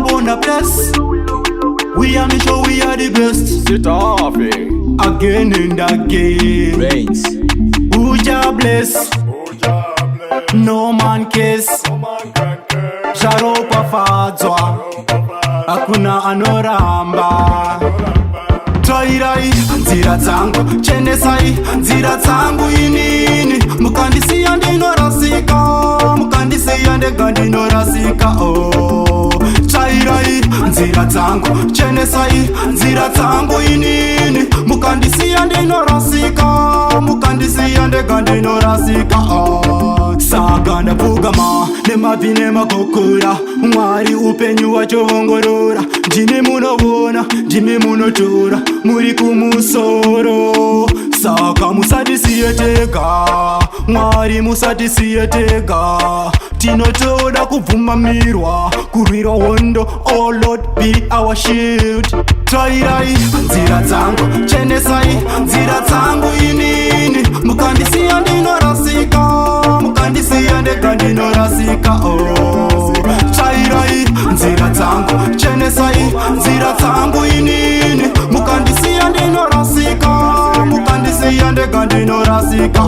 bona bless. We are me show we are the best. Taffy. Again and again. Rains. Uja bless. No man kiss. Jaropa fadzwa. Hakuna anoramba. Trairai nzira dzangu, chenesai nzira dzangu inini. Mukandisiya ndinorasika, mukandisiya ndega ndinorasika. Oh, trairai nzira dzangu, chenesai nzira dzangu inini. Mukandisiya ndinorasika, mukandisiya ndega ndinorasika. Oh, saka ndapfugama nemavi nemakokora. Mwari upenyu wachoongorora. Ndimi munovona, ndimi munotora, muri kumusoro. Saka musatisiye tega, Mwari musatisiye tega. Tinotoda kubvumamirwa, kurwira hondo. Oh Lord, be our shield. Trairai nzira dzangu, chenesai nzira dzangu inini. Mukandisiya ndinorasika, mukandisiya ndega ndinorasika. Oh, trairai nzira dzangu, chenesai nzira dzangu inini. Mukandisiya ndinorasika, mukandisiya ndega ndinorasika.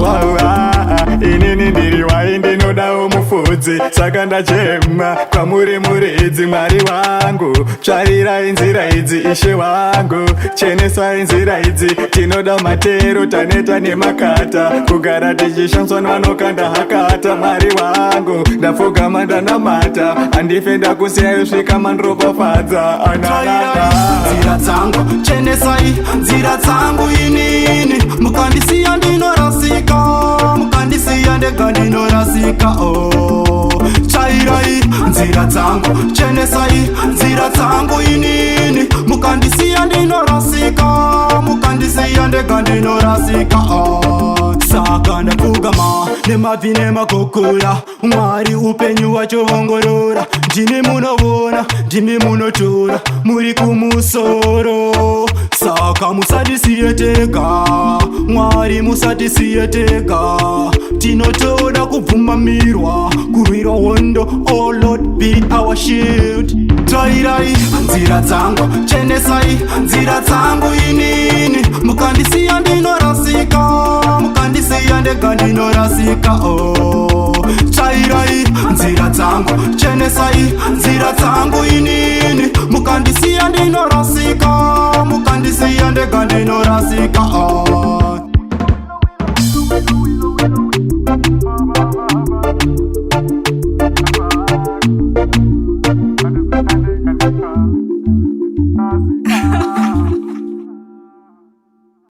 Inini ndiri wai ndinodawo mufudzi, saka ndachema kwamuri muridzi Mwari wangu. Tsvarirai nzira idzi Ishe wangu, chenesai nzira idzi. Tinoda matero taneta nemakata, kugara tichishamswa nevanokanda hakata. Mwari wangu ndapfugama ndanamata, handife ndakusiyai svika mandiropafadza. Nzira dzangu, chenesai nzira dzangu inini. Mukandisiya ndinorasika, mukandisiya ndega ndinorasika. Oh, trairai nzira dzangu, chenesai nzira dzangu inini. Mukandisiya ndinorasika, mukandisiya ndega ndinorasika. Oh, saka ndapfugama nemavi nemakokora. Mwari upenyu wachoongorora. Ndimi munovona, ndimi munotora, muri kumusoro. Saka musatisiye tega, Mwari musatisiye tega. Tinotoda kubvumamirwa, kurwira hondo. Oh Lord, be our shield. Trairai nzira dzangu, chenesai nzira dzangu inini. Mukandisiya ndinorasika, mukandisiya ndega ndinorasika. Oh, trairai nzira dzangu, chenesai nzira dzangu inini. Mukandisiya ndinorasika, mukandisiya ndega ndinorasika. Oh.